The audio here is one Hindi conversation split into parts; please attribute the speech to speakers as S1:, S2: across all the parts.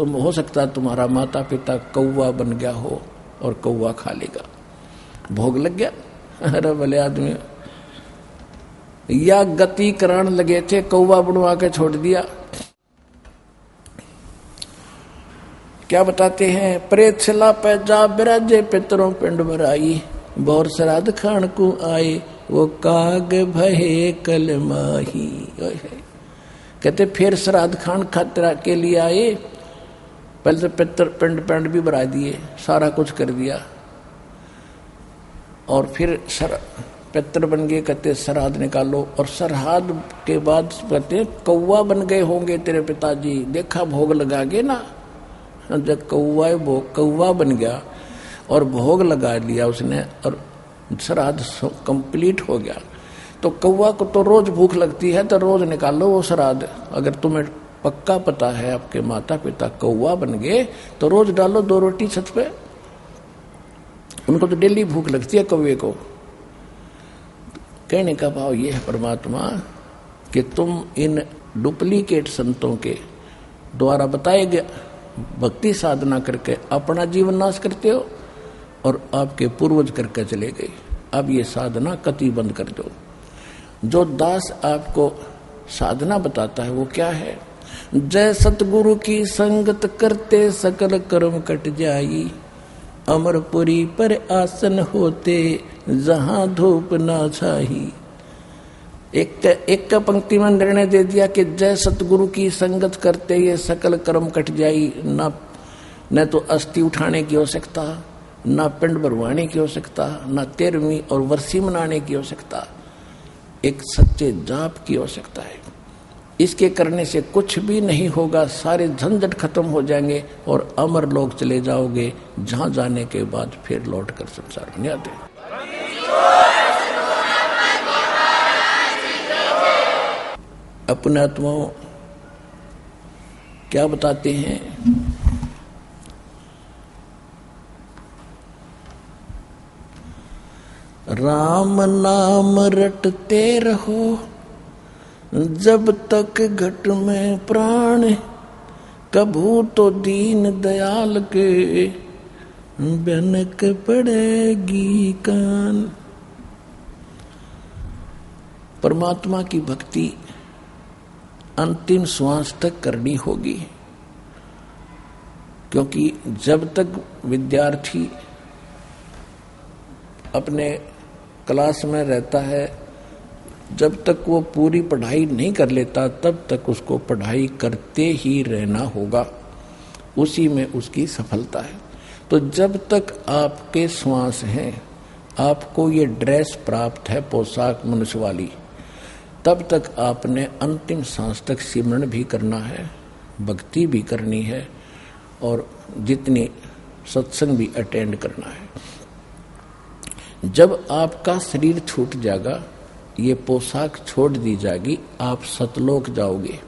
S1: तुम हो सकता है तुम्हारा माता पिता कौवा बन गया हो और कौवा खा लेगा, भोग लग गया। अरे भले आदमी, या गति कराने लगे थे, कौवा बनवा के छोड़ दिया। क्या बताते हैं, प्रेत शिला पे जा बिराजे पितरों पिंड भराई, बोर श्राद्ध खान को आए वो काग भये कल माही। कहते फिर श्राद्ध खान खतरा के लिए आए, पहले तो पितर पिंड भी भरा दिए, सारा कुछ कर दिया, और फिर पितर बन गए। कहते श्राद्ध निकालो, और श्राद्ध के बाद कहते कौवा बन गए होंगे तेरे पिताजी, देखा भोग लगा गए ना। जब कौवा बन गया और भोग लगा लिया उसने और श्राद्ध कंप्लीट हो गया, तो कौवा को तो रोज भूख लगती है, तो रोज निकालो वो श्राद्ध। अगर तुम्हें पक्का पता है आपके माता पिता कौवा बन गए, तो रोज डालो 2 रोटी छत पे, उनको तो डेली भूख लगती है कौवे को। कहने का भाव ये है परमात्मा कि तुम इन डुप्लीकेट संतों के द्वारा बताए गए भक्ति साधना करके अपना जीवन नाश करते हो, और आपके पूर्वज करके चले गए। अब ये साधना कति बंद कर दो। जो दास आपको साधना बताता है वो क्या है, जय सतगुरु की संगत करते सकल कर्म कट जाई, अमरपुरी पर आसन होते जहां धूप ना छाई। एक पंक्ति में निर्णय दे दिया कि जय सतगुरु की संगत करते ये सकल कर्म कट जाई। न तो अस्थि उठाने की आवश्यकता, न पिंड भरवाने की आवश्यकता, न 13वीं और वर्षी मनाने की आवश्यकता, एक सच्चे जाप की आवश्यकता है। इसके करने से कुछ भी नहीं होगा, सारे झंझट खत्म हो जाएंगे और अमर लोग चले जाओगे, जहां जाने के बाद फिर लौट कर संसार में आते। अपने आत्माओं क्या बताते हैं, राम नाम रटते रहो जब तक घट में प्राण, कभू तो दीन दयाल के बनक पड़ेगी कान। परमात्मा की भक्ति अंतिम श्वास तक करनी होगी, क्योंकि जब तक विद्यार्थी अपने क्लास में रहता है, जब तक वो पूरी पढ़ाई नहीं कर लेता, तब तक उसको पढ़ाई करते ही रहना होगा, उसी में उसकी सफलता है। तो जब तक आपके श्वास हैं, आपको ये ड्रेस प्राप्त है, पोशाक मनुष्य वाली, तब तक आपने अंतिम सांस तक सिमरन भी करना है, भक्ति भी करनी है, और जितनी सत्संग भी अटेंड करना है। जब आपका शरीर छूट जाएगा, ये पोशाक छोड़ दी जाएगी, आप सतलोक जाओगे,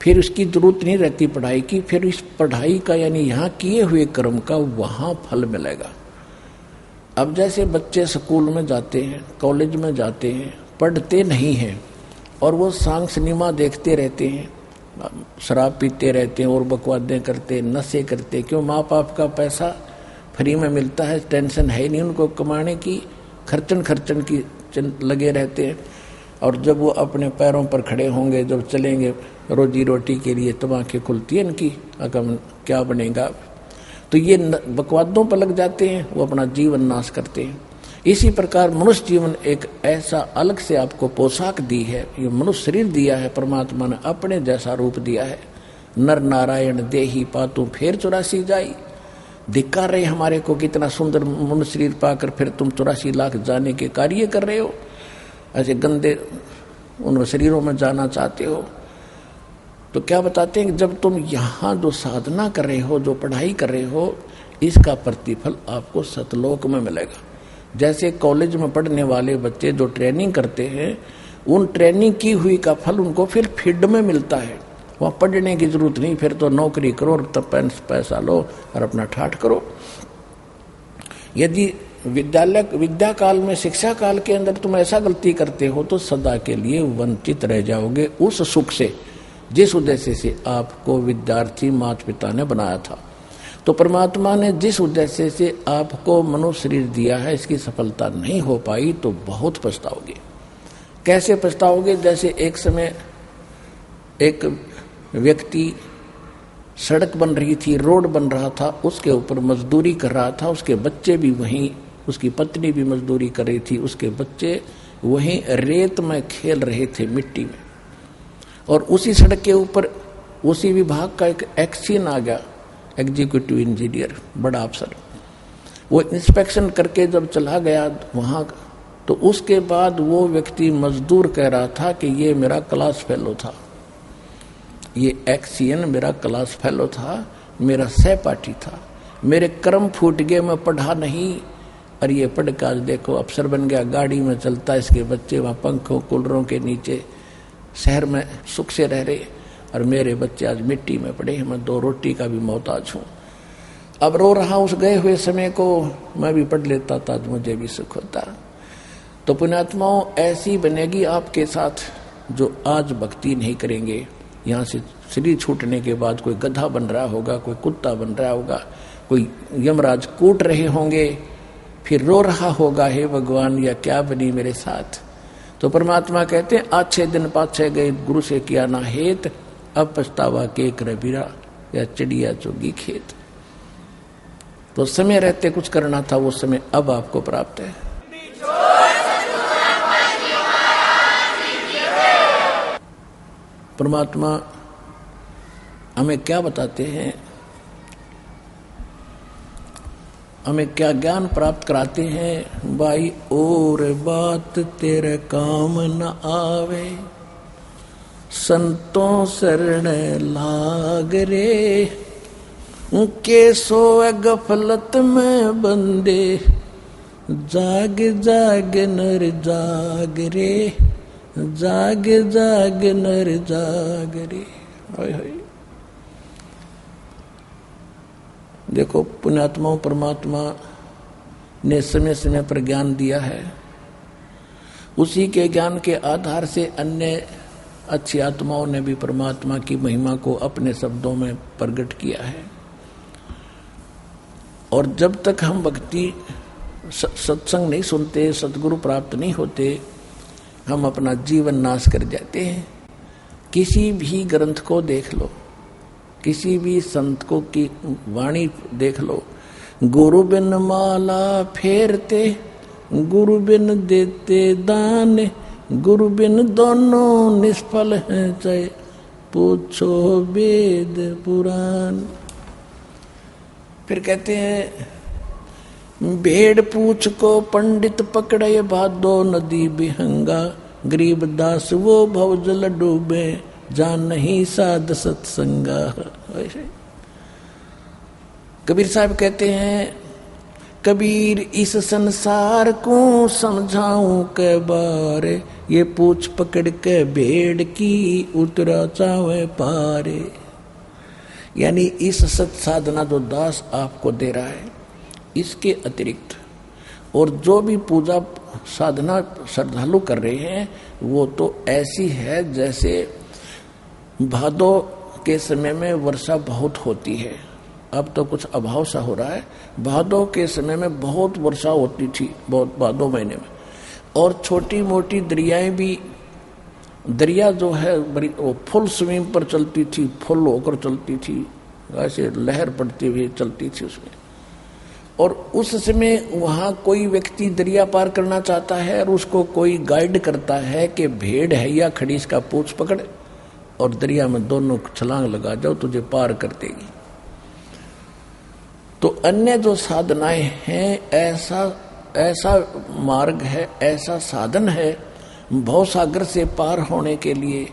S1: फिर उसकी जरूरत नहीं रहती पढ़ाई की। फिर इस पढ़ाई का यानी यहाँ किए हुए कर्म का वहाँ फल मिलेगा। अब जैसे बच्चे स्कूल में जाते हैं, कॉलेज में जाते हैं, पढ़ते नहीं हैं और वो सांग सिनेमा देखते रहते हैं, शराब पीते रहते हैं और बकवादें करते, नशे करते। क्यों? माँ बाप का पैसा फ्री में मिलता है, टेंशन है नहीं उनको कमाने की, खर्चन की लगे रहते हैं। और जब वो अपने पैरों पर खड़े होंगे, जब चलेंगे रोजी रोटी के लिए, तब आंखें खुलती है इनकी, अकम क्या बनेगा। तो ये बकवादों पर लग जाते हैं, वो अपना जीवन नाश करते हैं। इसी प्रकार मनुष्य जीवन एक ऐसा अलग से आपको पोशाक दी है, ये मनुष्य शरीर दिया है, परमात्मा ने अपने जैसा रूप दिया है। नर नारायण देही पातू फेर 84 जाई। धिक्कार रहे हमारे को, कितना सुंदर मनुष्य शरीर पाकर फिर तुम 84 लाख जाने के कार्य कर रहे हो, ऐसे गंदे उन शरीरों में जाना चाहते हो। तो क्या बताते हैं कि जब तुम यहाँ जो साधना कर रहे हो, जो पढ़ाई कर रहे हो, इसका प्रतिफल आपको सतलोक में मिलेगा। जैसे कॉलेज में पढ़ने वाले बच्चे जो ट्रेनिंग करते हैं, उन ट्रेनिंग की हुई का फल उनको फिर फील्ड में मिलता है। वहाँ पढ़ने की जरूरत नहीं, फिर तो नौकरी करो, तब पैसा लो और अपना ठाठ करो। यदि विद्या काल में, शिक्षा काल के अंदर तुम ऐसा गलती करते हो तो सदा के लिए वंचित रह जाओगे उस सुख से जिस उद्देश्य से आपको विद्यार्थी माता पिता ने बनाया था। तो परमात्मा ने जिस उद्देश्य से आपको मनुष्य शरीर दिया है, इसकी सफलता नहीं हो पाई तो बहुत पछताओगे। कैसे पछताओगे? जैसे एक समय एक व्यक्ति, सड़क बन रही थी, रोड बन रहा था, उसके ऊपर मजदूरी कर रहा था, उसके बच्चे भी वहीं, उसकी पत्नी भी मजदूरी कर रही थी, उसके बच्चे वहीं रेत में खेल रहे थे, मिट्टी में। और उसी सड़क के ऊपर उसी विभाग का एक एक्सीन आ गया, एग्जीक्यूटिव इंजीनियर, बड़ा अफसर। वो इंस्पेक्शन करके जब चला गया वहां, तो उसके बाद वो व्यक्ति मजदूर कह रहा था कि ये मेरा क्लास फेलो था, ये एक्सीन मेरा क्लास फेलो था, मेरा सहपाठी था, मेरे कर्म फूट गए, मैं पढ़ा नहीं, और ये पढ़ के आज देखो अफसर बन गया, गाड़ी में चलता, इसके बच्चे वहाँ पंखों कूलरों के नीचे शहर में सुख से रह रहे, और मेरे बच्चे आज मिट्टी में पड़े, मैं 2 रोटी का भी मोहताज हूँ। अब रो रहा उस गए हुए समय को, मैं भी पढ़ लेता था तो मुझे भी सुख होता। तो पुण्यात्माओं, ऐसी बनेगी आपके साथ जो आज भक्ति नहीं करेंगे। यहाँ से शरीर छूटने के बाद कोई गधा बन रहा होगा, कोई कुत्ता बन रहा होगा, कोई यमराज कूट रहे होंगे, फिर रो रहा होगा, हे भगवान या क्या बनी मेरे साथ। तो परमात्मा कहते हैं, अच्छे दिन पाछे गए, गुरु से किया ना हेत, अब पछतावा के करबीरा, या चिड़िया चुगी खेत। तो समय रहते कुछ करना था, वो समय अब आपको प्राप्त है। परमात्मा हमें क्या बताते हैं, हमें क्या ज्ञान प्राप्त कराते हैं? भाई और बात तेरे काम न आवे, संतों शरण लाग रे, के सोए गफलत में बंदे, जाग जाग नर जाग रे, जाग जाग नर जाग रे। हाय हाय। देखो पुण्यात्माओं, परमात्मा ने समय समय पर ज्ञान दिया है, उसी के ज्ञान के आधार से अन्य अच्छी आत्माओं ने भी परमात्मा की महिमा को अपने शब्दों में प्रकट किया है। और जब तक हम भक्ति सत्संग नहीं सुनते, सतगुरु प्राप्त नहीं होते, हम अपना जीवन नाश कर जाते हैं। किसी भी ग्रंथ को देख लो, किसी भी संत को की वाणी देख लो, गुरु बिन माला फेरते, गुरु बिन देते दान, गुरु बिन दोनों निष्फल हैं, चाहे पूछो वेद पुराण। फिर कहते हैं, भेड़ पूछ को पंडित पकड़े, भादो नदी बिहंगा, गरीब दास वो भवजल डूबे, जान नहीं साध सत्संगा। कबीर साहब कहते हैं, कबीर इस संसार को समझाऊं के बारे, ये पूछ पकड़ के भेड़ की उतरा चावे पारे। यानी इस सत साधना जो दास आपको दे रहा है, इसके अतिरिक्त और जो भी पूजा साधना श्रद्धालु कर रहे हैं, वो तो ऐसी है जैसे भादो के समय में वर्षा बहुत होती है। अब तो कुछ अभाव सा हो रहा है, भादो के समय में बहुत वर्षा होती थी, बहुत भादो महीने में। और छोटी मोटी दरियाएं भी, दरिया जो है वो फुल स्विंग पर चलती थी, फुल होकर चलती थी, ऐसे लहर पड़ती हुई चलती थी उसमें। और उस समय वहाँ कोई व्यक्ति दरिया पार करना चाहता है और उसको कोई गाइड करता है कि भेड़ है या खड़ी, इसका पूंछ पकड़ और दरिया में दोनों छलांग लगा जाओ, तुझे पार कर देगी। तो अन्य जो साधनाएं हैं, ऐसा मार्ग है, ऐसा साधन है भवसागर से पार होने के लिए।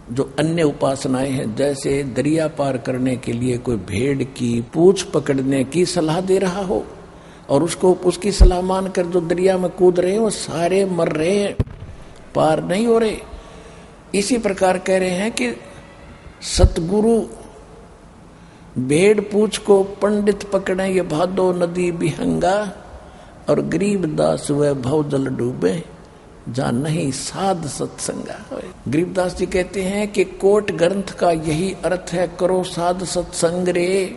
S1: जो अन्य उपासनाएं हैं, जैसे दरिया पार करने के लिए कोई भेड़ की पूंछ पकड़ने की सलाह दे रहा हो और उसको उसकी सलाह मानकर जो दरिया में कूद रहे हैं वो सारे मर रहे हैं, पार नहीं हो रहे। इसी प्रकार कह रहे हैं कि सतगुरु भेड़ पूंछ को पंडित पकड़े, ये भादो नदी बिहंगा, और गरीब दास वह भव जल डूबे, जा नहीं साध सत्संगा। गरीबदास जी कहते हैं कि कोट ग्रंथ का यही अर्थ है, करो साध सत्संग रे।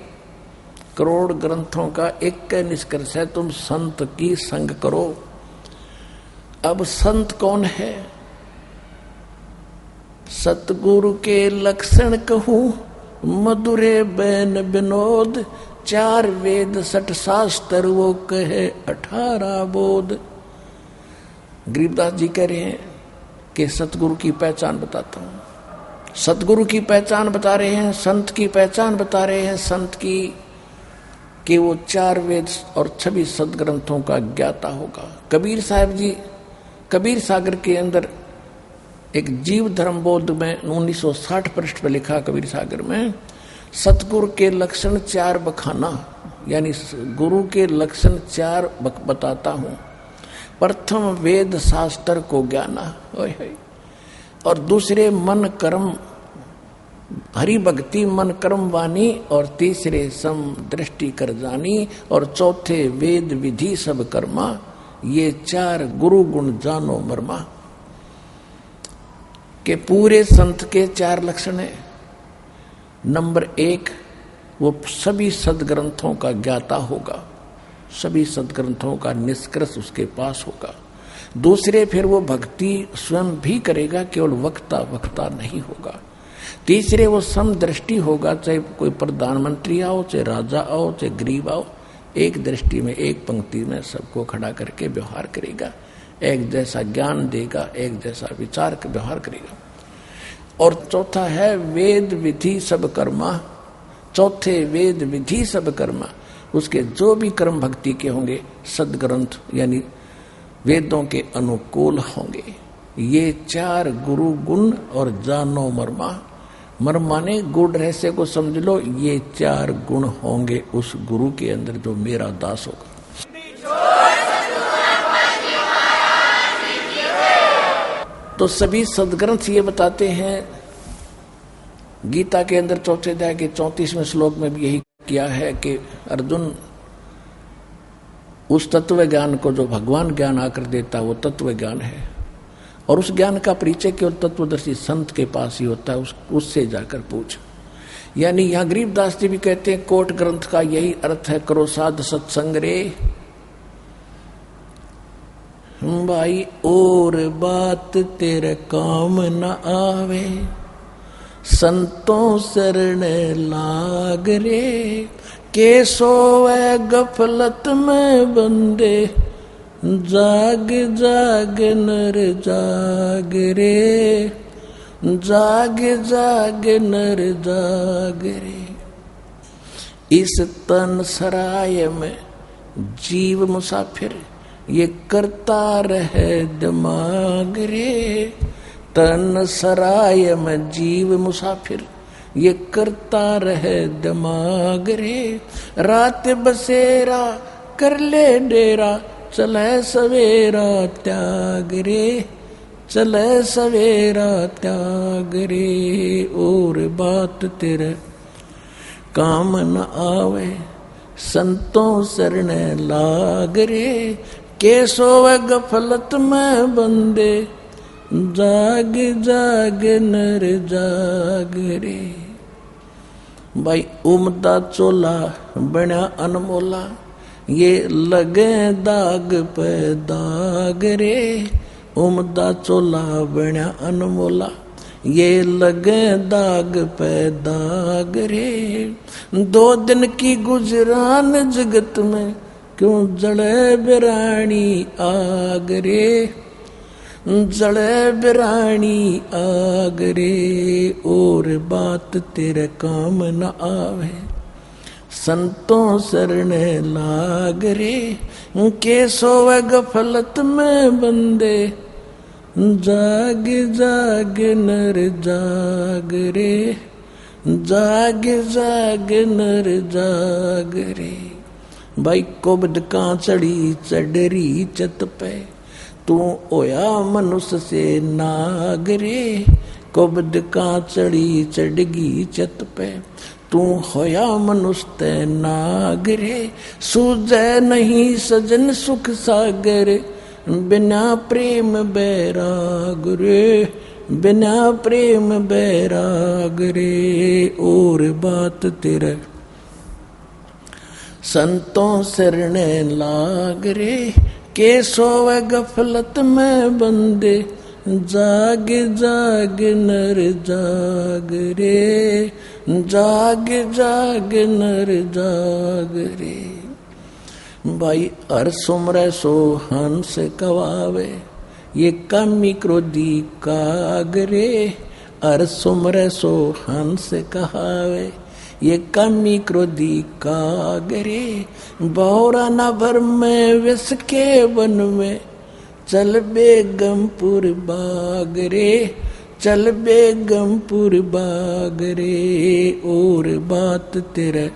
S1: करोड़ ग्रंथों का एक निष्कर्ष है, तुम संत की संग करो। अब संत कौन है? सतगुरु के लक्षण कहूं मधुरे बैन विनोद, 4 वेद 60 शास्त्र वो कहे 18 बोध। गरीबदास जी कह रहे हैं कि सतगुरु की पहचान बताता हूं। सतगुरु की पहचान बता रहे हैं, संत की पहचान बता रहे हैं संत की, कि वो 4 वेद और 26 सदग्रंथों का ज्ञाता होगा। कबीर साहब जी कबीर सागर के अंदर एक जीव धर्म बोध में 1960 पृष्ठ पर लिखा, कबीर सागर में सतगुरु के लक्षण 4 बखाना, यानी गुरु के लक्षण 4 बताता हूं। प्रथम वेद शास्त्र को ज्ञाना, और दूसरे मन कर्म हरि भक्ति मन कर्म वाणी, और तीसरे सम दृष्टि कर जानी, और चौथे वेद विधि सब कर्मा, ये 4 गुरु गुण जानो मर्मा। के पूरे संत के 4 लक्षण है। नंबर 1, वो सभी सदग्रंथों का ज्ञाता होगा, सभी सदग्रंथों का निष्कर्ष उसके पास होगा। दूसरे, फिर वो भक्ति स्वयं भी करेगा, केवल वक्ता नहीं होगा। तीसरे, वो समदृष्टि होगा, चाहे कोई प्रधानमंत्री आओ, चाहे राजा आओ, चाहे गरीब आओ, एक दृष्टि में एक पंक्ति में सबको खड़ा करके व्यवहार करेगा, एक जैसा ज्ञान देगा, एक जैसा विचार का व्यवहार करेगा। और चौथा है वेद विधि सब कर्मा, चौथे वेद विधि सब कर्मा, उसके जो भी कर्म भक्ति के होंगे सदग्रंथ यानी वेदों के अनुकूल होंगे। ये 4 गुरु गुण और जानो मर्मा। मर्मा ने गुण रहस्य को समझ लो, ये 4 गुण होंगे उस गुरु के अंदर जो मेरा दास होगा। तो सभी सदग्रंथ ये बताते हैं, गीता के अंदर 4थे अध्याय के 34वें श्लोक में भी यही किया है कि अर्जुन उस तत्व ज्ञान को जो भगवान ज्ञान आकर देता है वो तत्व ज्ञान है, और उस ज्ञान का परिचय केवल तत्वदर्शी संत के पास ही होता है, उससे जाकर पूछ। यानी यहाँ गरीबदास जी भी कहते हैं कोट ग्रंथ का यही अर्थ है, करो साध सत्संग रे। भाई और बात तेरे काम न आवे, संतों शरण लाग रे। के सोवे गफलत में बंदे, जाग जाग नर जाग रे, जाग जाग नर जाग रे। इस तन सराय में जीव मुसाफिर, ये करता रहे दिमाग रे। तन सराय में जीव मुसाफिर, ये करता रहे दिमाग रे। रात बसेरा कर ले डेरा, चले सवेरा त्याग रे, चले सवेरा त्याग रे। और बात तेरे काम न आवे, संतों शरण लाग रे। के सोवे गफलत में बंदे, जाग जाग नर जाग रे। भाई उमदा चोला बना अनमोला, ये लगे दाग पे दाग रे। उमदा चोला बना अनमोला, ये लगे दाग पे दाग रे। 2 दिन की गुजरान जगत में, क्यों जड़े बिरानी आग रे। जड़े बिरानी आग रे। और बात तेरे काम न आवे, संतों शरण लाग रे। के सोवे गफलत में बंदे, जाग जाग नर जाग रे, जाग जाग नर जाग रे। भाई कोबद का चढ़ी चढ़री चत पे, तू होया मनुष्य से नाग रे। कोबद का चढ़ी चढ़गी चत पे, तू होया मनुष्य ते नाग रे। सूझे नहीं सजन सुख सागर, बिना प्रेम बैराग रे, बिना प्रेम बैराग रे। और बात तेरे संतों शरण लाग रे, के सोवे गफलत में बंदे, जाग जाग नर जाग रे, जाग जाग नर जाग रे। भाई हर सुमरे सो हंस कवावे, ये कमी क्रोधी कागरे। हर सुमरे सो हंस कहावे, ये कमी क्रोधी कागरे। बहुरा न भर में विष के वन में, चल बेगमपुर बाग रे, चल बेगमपुर बाग रे। और बात तेरे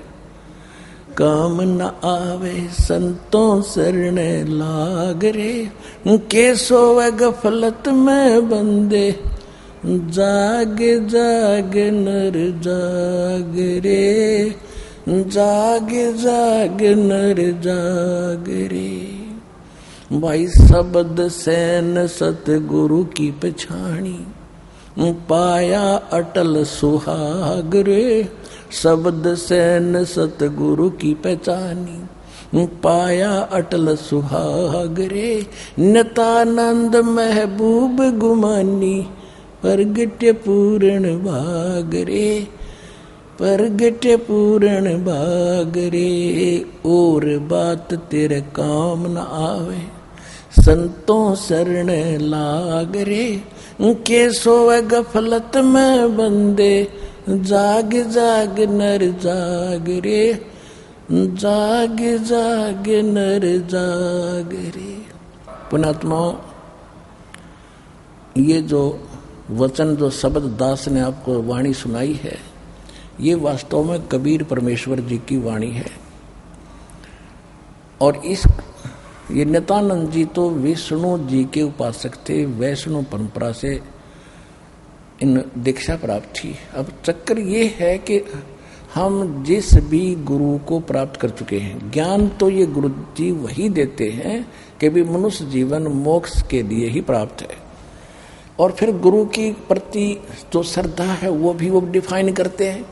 S1: काम न आवे, संतों शरण लाग रे, के सोवे गफलत में बंदे, जाग जाग नर जाग रे, जाग जाग नर जाग रे। भाई शब्द सैन सतगुरु की पछाणी, पाया अटल सुहाग रे। शब्द सैन सतगुरु की पहचानी, पाया अटल सुहाग रे। नितानंद महबूब गुमानी, प्रगट पूर्ण भाग रे, प्रगट पूर्ण भाग रे। और बात तेरे काम न आवे, संतों शरण लाग रे, के सोवे गफलत में बंदे, जाग जाग नर जाग रे, जाग जाग नर जाग रे। पुण्यात्माओं, ये जो वचन, जो शब्द दास ने आपको वाणी सुनाई है, ये वास्तव में कबीर परमेश्वर जी की वाणी है। और ये नित्यानंद जी तो विष्णु जी के उपासक थे, वैष्णव परंपरा से इन दीक्षा प्राप्त थी। अब चक्कर ये है कि हम जिस भी गुरु को प्राप्त कर चुके हैं, ज्ञान तो ये गुरु जी वही देते हैं कि भी मनुष्य जीवन मोक्ष के लिए ही प्राप्त है। और फिर गुरु की प्रति जो श्रद्धा है वो भी वो डिफाइन करते हैं,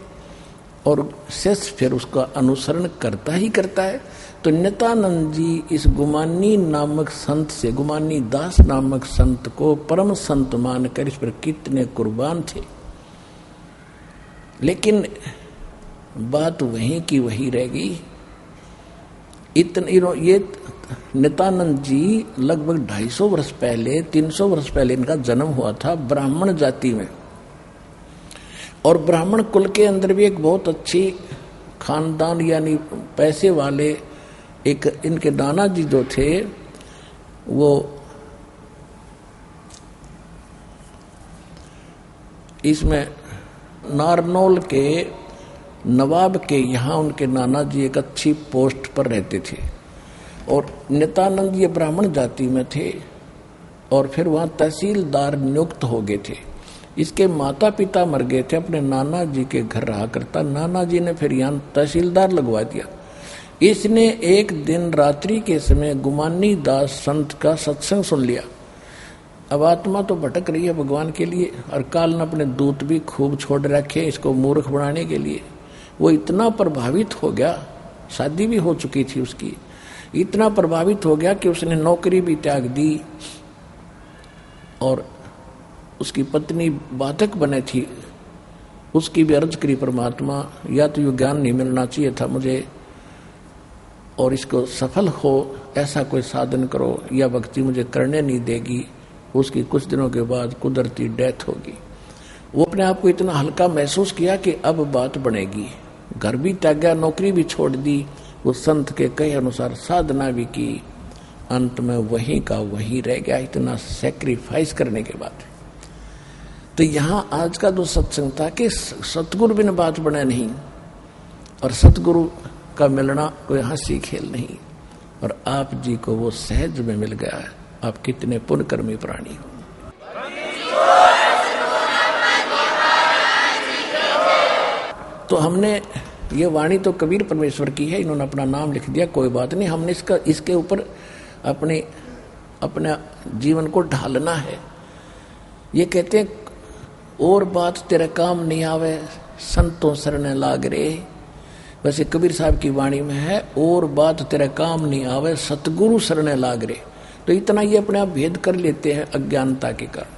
S1: और शिष्य फिर उसका अनुसरण करता ही करता है। तो नित्यानंद जी इस गुमानी नामक संत से, गुमानी दास नामक संत को परम संत मानकर इस पर कितने कुर्बान थे। लेकिन बात वहीं की वही रह गई। ये नित्यानंद जी लगभग 250 वर्ष पहले, 300 वर्ष पहले इनका जन्म हुआ था ब्राह्मण जाति में। और ब्राह्मण कुल के अंदर भी एक बहुत अच्छी खानदान, यानी पैसे वाले एक इनके नाना जी जो थे, वो इसमें नारनौल के नवाब के यहाँ उनके नाना जी एक अच्छी पोस्ट पर रहते थे। और नित्यानंद ये ब्राह्मण जाति में थे, और फिर वहाँ तहसीलदार नियुक्त हो गए थे। इसके माता पिता मर गए थे, अपने नाना जी के घर रहा करता। नाना जी ने फिर यहाँ तहसीलदार लगवा दिया। इसने एक दिन रात्रि के समय गुमानी दास संत का सत्संग सुन लिया। अब आत्मा तो भटक रही है भगवान के लिए, और काल ने अपने दूत भी खूब छोड़ रखे इसको मूर्ख बनाने के लिए। वो इतना प्रभावित हो गया, शादी भी हो चुकी थी उसकी, इतना प्रभावित हो गया कि उसने नौकरी भी त्याग दी। और उसकी पत्नी बाधक बने थी, उसकी भी अर्ज करी परमात्मा, या तो ये ज्ञान नहीं मिलना चाहिए था मुझे, और इसको सफल हो ऐसा कोई साधन करो, या भक्ति मुझे करने नहीं देगी। उसकी कुछ दिनों के बाद कुदरती डेथ होगी। वो अपने आप को इतना हल्का महसूस किया कि अब बात बनेगी। घर भी त्यागा, नौकरी भी छोड़ दी, वो संत के कहे अनुसार साधना भी की। अंत में वही का वही रह गया, इतना सेक्रीफाइस करने के बाद। तो यहाँ आज का जो सत्संग था कि सतगुरु बिन बात बने नहीं, और सतगुरु का मिलना कोई हंसी खेल नहीं, और आप जी को वो सहज में मिल गया है। आप कितने पुण्यकर्मी प्राणी हो। तो हमने ये वाणी तो कबीर परमेश्वर की है, इन्होंने अपना नाम लिख दिया, कोई बात नहीं। हमने इसके ऊपर अपनी अपने जीवन को ढालना है। ये कहते हैं और बात तेरे काम नहीं आवे संतों शरण लाग रे। वैसे कबीर साहब की वाणी में है और बात तेरे काम नहीं आवे सतगुरु शरण लाग रे। तो इतना ये अपने आप भेद कर लेते हैं अज्ञानता के कारण।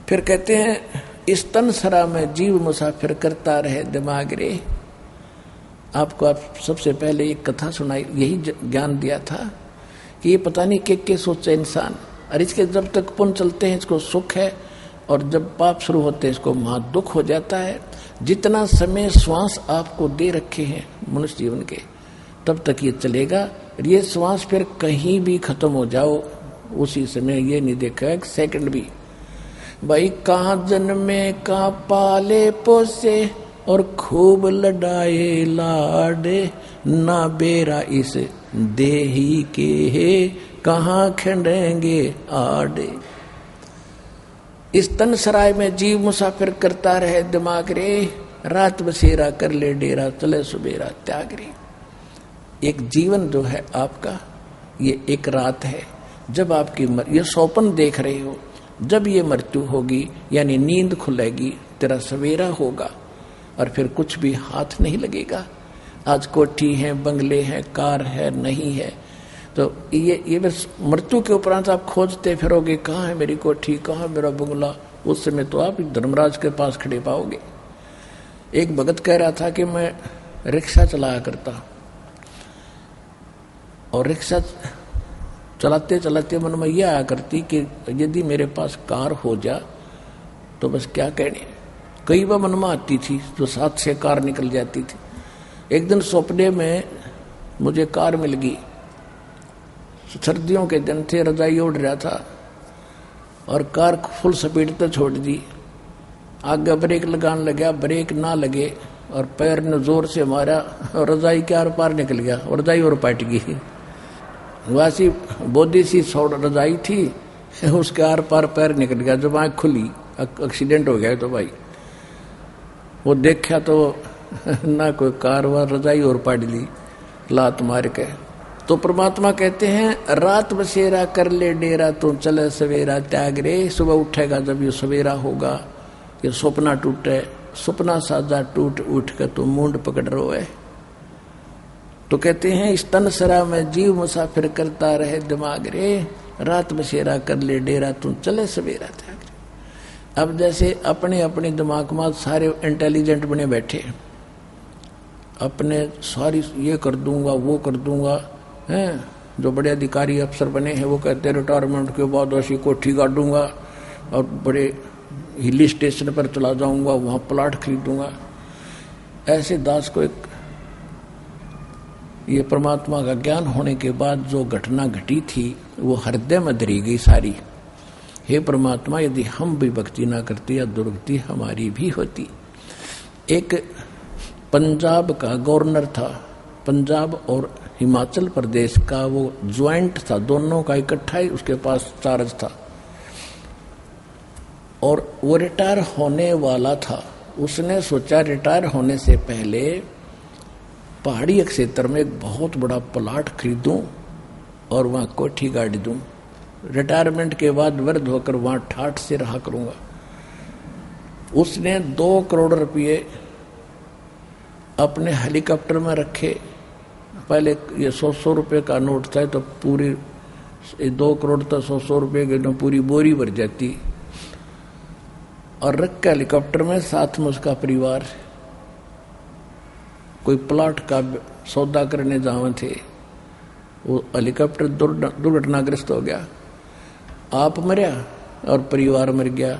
S1: फिर कहते हैं इस तन सरा में जीव मुसाफिर करता रहे दिमाग रे। आपको आप सबसे पहले एक कथा सुनाई, यही ज्ञान दिया था कि ये पता नहीं के सोचे इंसान। और इसके जब तक पुण्य चलते हैं इसको सुख है, और जब पाप शुरू होते हैं इसको महा दुख हो जाता है। जितना समय श्वास आपको दे रखे हैं मनुष्य जीवन के, तब तक ये चलेगा। ये श्वास फिर कहीं भी खत्म हो जाओ उसी समय ये नहीं देखा एक सेकंड भी। भाई कहाँ जन्मे कहाँ पाले पोसे और खूब लड़ाए लाडे, ना बेरा इस देही के है कहाँ खंडेंगे आडे। इस तन सराय में जीव मुसाफिर करता रहे दिमाग रे, रात बसेरा कर ले डेरा चले सुबेरा त्याग रे। एक जीवन जो है आपका ये एक रात है। जब आपकी ये स्वप्न देख रहे हो, जब ये मृत्यु होगी यानी नींद खुलेगी तेरा सवेरा होगा और फिर कुछ भी हाथ नहीं लगेगा। आज कोठी है, बंगले हैं, कार है, नहीं है, तो ये बस मृत्यु के उपरांत आप खोजते फिरोगे कहाँ है मेरी कोठी, कहाँ मेरा बंगला। उस समय तो आप धर्मराज के पास खड़े पाओगे। एक भगत कह रहा था कि मैं रिक्शा चलाया करता और रिक्शा चलाते चलाते मन में यह आया करती कि यदि मेरे पास कार हो जा तो बस क्या कहने। कई बार मन में आती थी तो साथ से कार निकल जाती थी। एक दिन सपने में मुझे कार मिल गई। सर्दियों के दिन थे, रजाई ओढ़ रहा था और कार फुल स्पीड पे छोड़ दी। आगे ब्रेक लगाने लगा, ब्रेक ना लगे और पैर ने जोर से मारा और रजाई के आर पार निकल गया और रजाई और पट गई। वासी बोधी सी रजाई थी, उसके आर पार पैर निकल गया। जब आँख खुली एक्सीडेंट हो गया। तो भाई वो देखा तो ना कोई कार व रजाई और पाट ली लात मार के। तो परमात्मा कहते हैं रात बसेरा कर ले डेरा तो चले सवेरा त्याग रे। सुबह उठेगा जब ये सवेरा होगा, ये सपना टूटे, सपना साजा टूट उठ कर तो मुंड पकड़ रोए। तो कहते हैं इस तन सरा में जीव मुसाफिर करता रहे दिमाग रे, रात बसेरा कर ले डेरा तू चले सवेरा त्याग रे। अब जैसे अपने अपने दिमाग में सारे इंटेलिजेंट बने बैठे, अपने सारी ये कर दूंगा वो कर दूंगा हैं। जो बड़े अधिकारी अफसर बने हैं वो कहते हैं रिटायरमेंट के बाद ऐसी कोठी काटूंगा और बड़े हिल स्टेशन पर चला जाऊंगा, वहां प्लाट खरीदूंगा। ऐसे दास को एक ये परमात्मा का ज्ञान होने के बाद जो घटना घटी थी वो हृदय में धरी गई सारी। हे परमात्मा, यदि हम भी भक्ति ना करते या दुर्गति हमारी भी होती। एक पंजाब का गवर्नर था, पंजाब और हिमाचल प्रदेश का वो ज्वाइंट था, दोनों का इकट्ठा ही उसके पास चार्ज था और वो रिटायर होने वाला था। उसने सोचा रिटायर होने से पहले पहाड़ी क्षेत्र में एक बहुत बड़ा प्लाट खरीदूं और वहां कोठी गाड़ी दूं। रिटायरमेंट के बाद वृद्ध होकर वहां ठाठ से रहा करूंगा। उसने 2 करोड़ रुपये अपने हेलीकॉप्टर में रखे। पहले ये 100 रुपये का नोट था तो पूरी 2 करोड़ तो 100 रुपये की पूरी बोरी भर जाती। और रख के हेलीकॉप्टर में साथ में उसका परिवार कोई प्लाट का सौदा करने जावे थे। वो हेलीकॉप्टर दुर्घटनाग्रस्त हो गया, आप मरिया और परिवार मर गया।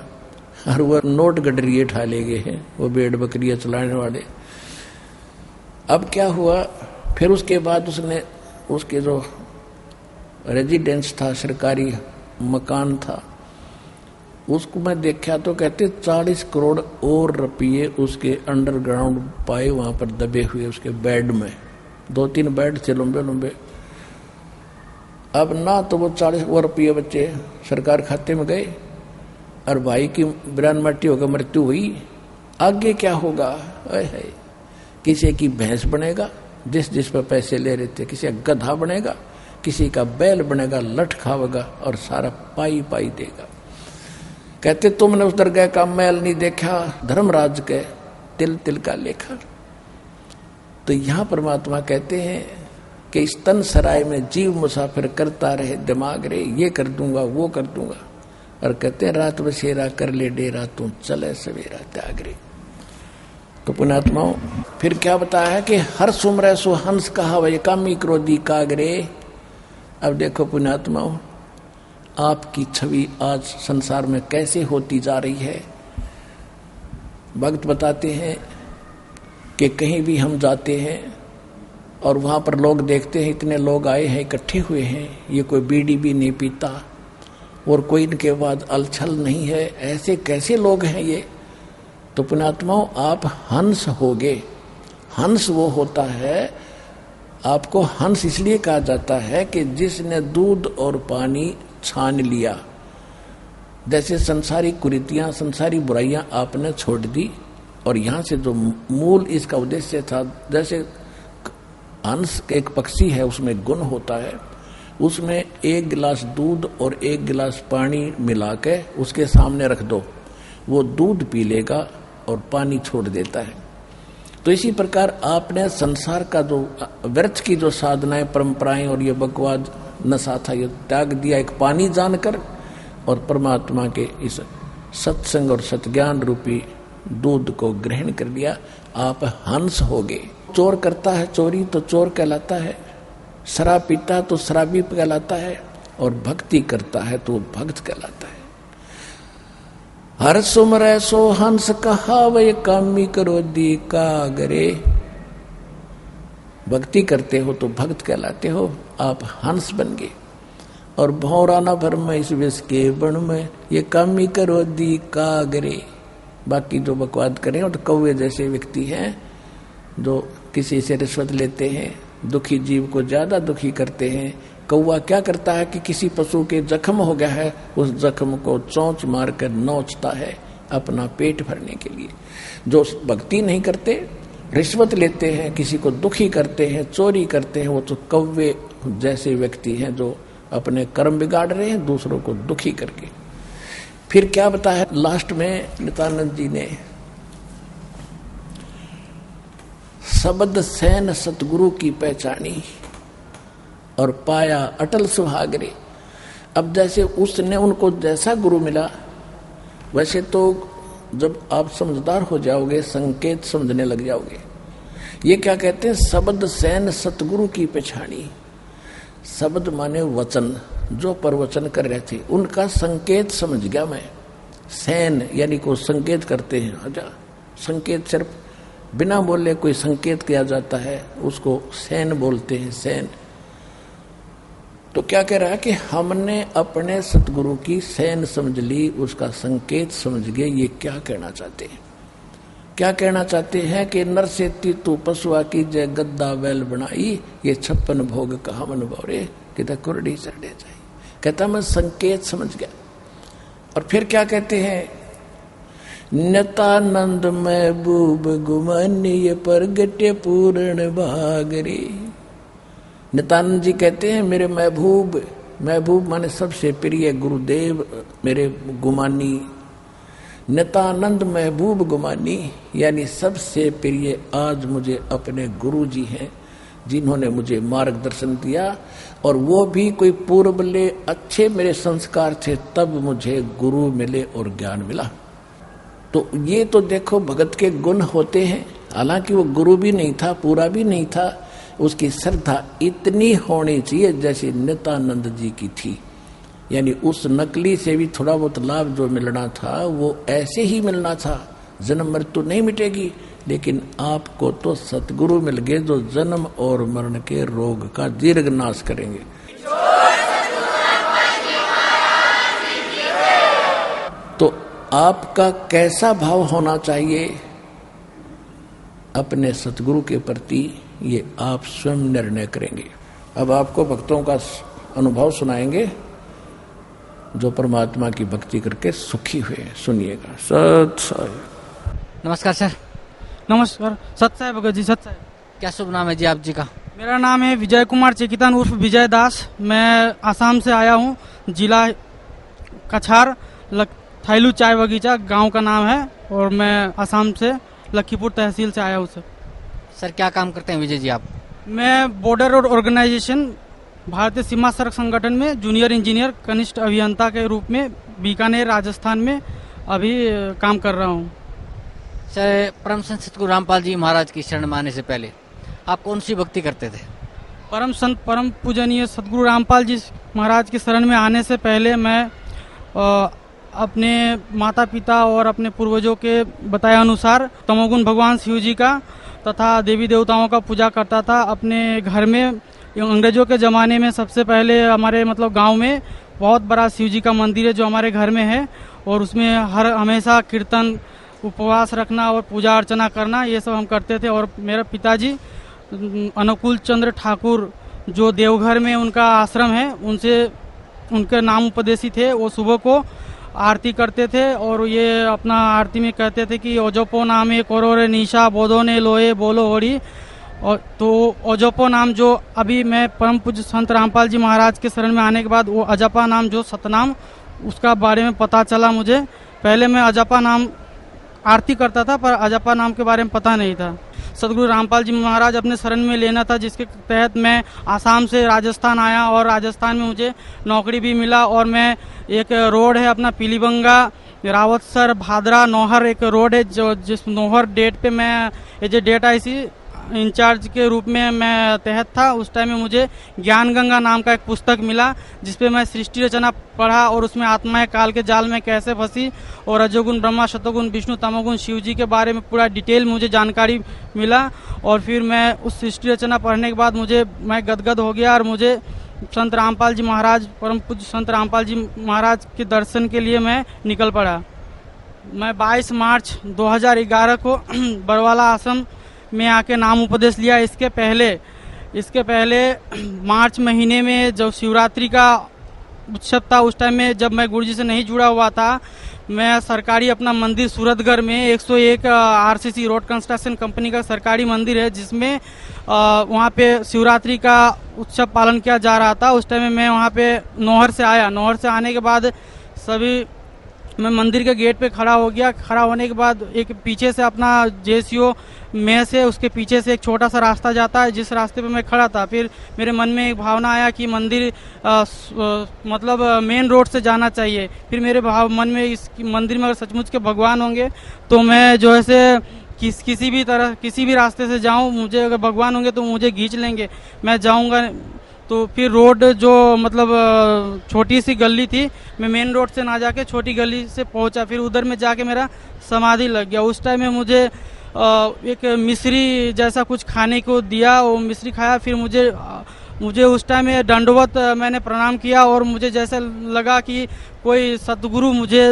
S1: और वह नोट गडरिए ठा ले गए हैं वो भेड़ बकरियां चलाने वाले। अब क्या हुआ, फिर उसके बाद उसने उसके जो रेजिडेंस था, सरकारी मकान था, उसको मैं देखा तो कहते 40 करोड़ और रुपये उसके अंडरग्राउंड पाए वहां पर दबे हुए उसके बेड में। 2-3 बेड थे लंबे लंबे। अब ना तो वो 40 और रुपये बच्चे सरकार खाते में गए और भाई की बिरान मट्टी होकर मृत्यु हुई। आगे क्या होगा? किसी की भैंस बनेगा जिस जिस पर पैसे ले रहे थे, किसी का गधा बनेगा, किसी का बैल बनेगा, लठ खावेगा और सारा पाई पाई देगा। कहते तुमने उस दरगाह का मैल नहीं देखा, धर्मराज के तिल तिल का लेखा। तो यहां परमात्मा कहते हैं कि इस तन सराय में जीव मुसाफिर करता रहे दिमाग रे, ये कर दूंगा वो कर दूंगा, और कहते हैं रात बसेरा कर ले डेरा, तू चले सवेरा त्याग रे। तो पुण्यात्माओं फिर क्या बताया है कि हर सुमरे सो हंस कहा वह कामी क्रोधी कागरे। अब देखो पुण्यात्माओं, आपकी छवि आज संसार में कैसे होती जा रही है। भक्त बताते हैं कि कहीं भी हम जाते हैं और वहां पर लोग देखते हैं इतने लोग आए हैं, इकट्ठे हुए हैं, ये कोई बीड़ी भी नहीं पीता और कोई इनके बाद अलछल नहीं है, ऐसे कैसे लोग हैं ये। तो पुण्यात्माओं आप हंस होगे। हंस वो होता है, आपको हंस इसलिए कहा जाता है कि जिसने दूध और पानी छान लिया। जैसे संसारी कुरीतियां, संसारी बुराइयां आपने छोड़ दी, और यहां से जो मूल इसका उद्देश्य था, जैसे हंस एक पक्षी है, उसमें गुण होता है, उसमें एक गिलास दूध और एक गिलास पानी मिला के उसके सामने रख दो, वो दूध पी लेगा और पानी छोड़ देता है। तो इसी प्रकार आपने संसार का जो व्यर्थ की जो साधनाएं, परंपराएं और ये बकवाद नशा था, ये त्याग दिया एक पानी जानकर, और परमात्मा के इस सत्संग और सतज्ञान रूपी दूध को ग्रहण कर लिया। आप हंस होगे। चोर करता है चोरी तो चोर कहलाता है, शराब पीता तो शराबी कहलाता है, और भक्ति करता है तो भक्त कहलाता है। हर सुमरै सो हंस कहा वह कामी क्रोधी कागरे। भक्ति करते हो तो भक्त कहलाते हो, आप हंस बन गए। और भौरा न भर में इस विष के बण में, ये कामी क्रोधी कागरे। बाकी जो बकवाद करें और तो कौवे जैसे व्यक्ति हैं जो किसी से रिश्वत लेते हैं, दुखी जीव को ज्यादा दुखी करते हैं। कौवा क्या करता है कि किसी पशु के जख्म हो गया है, उस जख्म को चोंच मारकर नोचता है अपना पेट भरने के लिए। जो भक्ति नहीं करते, रिश्वत लेते हैं, किसी को दुखी करते हैं, चोरी करते हैं, वो तो कौवे जैसे व्यक्ति हैं जो अपने कर्म बिगाड़ रहे हैं दूसरों को दुखी करके। फिर क्या बताया लास्ट में नित्यानंद जी ने, शब्द सैन सतगुरु की पहचानी और पाया अटल सुहागरे। अब जैसे उसने उनको जैसा गुरु मिला, वैसे तो जब आप समझदार हो जाओगे संकेत समझने लग जाओगे। ये क्या कहते हैं, शब्द सैन सतगुरु की पहचानी। शब्द माने वचन, जो प्रवचन कर रहे थे उनका संकेत समझ गया मैं। सैन यानी को संकेत करते हैं, अच्छा संकेत सिर्फ बिना बोले कोई संकेत किया जाता है, उसको सैन बोलते हैं, सैन। तो क्या कह रहा है कि हमने अपने सतगुरु की सैन समझ ली, उसका संकेत समझ गए। ये क्या कहना चाहते हैं? क्या कहना चाहते हैं कि नर से तू पशुआ की जय गद्दा बैल बनाई, ये 56 भोग कहा मन बोरे कि कुरडी चढ़े जाए। कहता मैं संकेत समझ गया। और फिर क्या कहते हैं, नित्यानंद महबूब गुमानी प्रगटे पूर्ण भागरे। नित्यानंद जी कहते हैं मेरे महबूब, महबूब माने सबसे प्रिय गुरुदेव मेरे गुमानी। नित्यानंद महबूब गुमानी यानी सबसे प्रिय आज मुझे अपने गुरु जी हैं, जिन्होंने मुझे मार्गदर्शन दिया। और वो भी कोई पूर्वले अच्छे मेरे संस्कार थे, तब मुझे गुरु मिले और ज्ञान मिला। तो ये तो देखो भगत के गुण होते हैं। हालांकि वो गुरु भी नहीं था, पूरा भी नहीं था, उसकी श्रद्धा इतनी होनी चाहिए जैसे नित्यानंद जी की थी। यानी उस नकली से भी थोड़ा बहुत लाभ जो मिलना था वो ऐसे ही मिलना था। जन्म मृत्यु नहीं मिटेगी, लेकिन आपको तो सतगुरु मिल गए जो जन्म और मरण के रोग का दीर्घ नाश करेंगे। तो आपका कैसा भाव होना चाहिए अपने सतगुरु के प्रति, ये आप स्वयं निर्णय करेंगे। अब आपको भक्तों का अनुभव सुनाएंगे जो परमात्मा की भक्ति करके सुखी हुए। सुनिएगा। सत साई।
S2: नमस्कार सर। नमस्कार। सत साई भगत जी। सत साई। क्या शुभ नाम है जी आप जी का? मेरा नाम है विजय कुमार चेकितान उर्फ विजय दास। मैं आसाम से आया हूँ, जिला कछार, थाइलू चाय बगीचा गांव का नाम है, और मैं आसाम से लखीपुर तहसील से आया हूँ सर।
S3: सर क्या काम करते हैं विजय जी आप?
S2: मैं बॉर्डर रोड ऑर्गेनाइजेशन भारतीय सीमा सड़क संगठन में जूनियर इंजीनियर कनिष्ठ अभियंता के रूप में बीकानेर राजस्थान में अभी काम कर रहा हूँ।
S3: सर परम संत सतगुरु रामपाल जी महाराज की शरण में आने से पहले आप कौन सी भक्ति करते थे?
S2: परम संत परम पूजनीय सतगुरु रामपाल जी महाराज की शरण में आने से पहले मैं अपने माता पिता और अपने पूर्वजों के बताए अनुसार तमोगुण भगवान शिव जी का तथा देवी देवताओं का पूजा करता था अपने घर में। अंग्रेजों के ज़माने में सबसे पहले हमारे मतलब गांव में बहुत बड़ा शिव जी का मंदिर है जो हमारे घर में है, और उसमें हमेशा कीर्तन, उपवास रखना और पूजा अर्चना करना ये सब हम करते थे। और मेरे पिताजी अनुकूल चंद्र ठाकुर जो देवघर में उनका आश्रम है, उनसे उनके नाम उपदेशी थे। वो सुबह को आरती करते थे और ये अपना आरती में कहते थे कि ओजोपो नामे कोरोरे निशा बोधो ने लोए बोलो होड़ी। और तो ओजोपो नाम जो अभी मैं परम पूज्य संत रामपाल जी महाराज के शरण में आने के बाद वो अजपा नाम जो सतनाम, उसका बारे में पता चला मुझे। पहले मैं अजपा नाम आरती करता था पर अजपा नाम के बारे में पता नहीं था। सतगुरु रामपाल जी महाराज अपने शरण में लेना था, जिसके तहत मैं आसाम से राजस्थान आया और राजस्थान में मुझे नौकरी भी मिला। और मैं एक रोड है अपना पीलीबंगा रावतसर भादरा नौहर एक रोड है जो जिस नौहर डेट पे मैं as a date IC incharge के रूप में मैं तहत था। उस टाइम में मुझे ज्ञान गंगा नाम का एक पुस्तक मिला जिसपे मैं सृष्टि रचना पढ़ा और उसमें आत्माएं काल के जाल में कैसे फंसी और रजोगुण ब्रह्मा शतोगुण विष्णु तमोगुण शिव जी के बारे में पूरा डिटेल मुझे जानकारी मिला। और फिर मैं उस सृष्टि रचना पढ़ने के बाद मैं गदगद हो गया और मुझे संत रामपाल जी महाराज, परम पूज्य संत रामपाल जी महाराज के दर्शन के लिए मैं निकल पड़ा। मैं 22 मार्च 2011 को बरवाला आश्रम में आके नाम उपदेश लिया। इसके पहले मार्च महीने में जब शिवरात्रि का उत्सव था, उस टाइम में जब मैं गुरुजी से नहीं जुड़ा हुआ था, मैं सरकारी अपना मंदिर सूरतगढ़ में 101 आरसीसी रोड कंस्ट्रक्शन कंपनी का सरकारी मंदिर है जिसमें वहाँ पे शिवरात्रि का उत्सव पालन किया जा रहा था। उस टाइम में मैं वहाँ पे नौहर से आया। नौहर से आने के बाद मैं मंदिर के गेट पे खड़ा हो गया। खड़ा होने के बाद एक पीछे से अपना जेसीओ में से उसके पीछे से एक छोटा सा रास्ता जाता है, जिस रास्ते पे मैं खड़ा था। फिर मेरे मन में एक भावना आया कि मंदिर मतलब मेन रोड से जाना चाहिए। फिर मेरे मन में इस मंदिर में अगर सचमुच के भगवान होंगे तो मैं जो है किसी भी रास्ते से जाऊं, मुझे अगर भगवान होंगे तो मुझे खींच लेंगे, मैं जाऊंगा। तो फिर रोड जो मतलब छोटी सी गली थी, मैं मेन रोड से ना जाके छोटी गली से पहुंचा। फिर उधर में जाके मेरा समाधि लग गया। उस टाइम में मुझे एक मिश्री जैसा कुछ खाने को दिया, वो मिश्री खाया। फिर मुझे उस टाइम में दंडवत मैंने प्रणाम किया और मुझे जैसे लगा कि कोई सतगुरु मुझे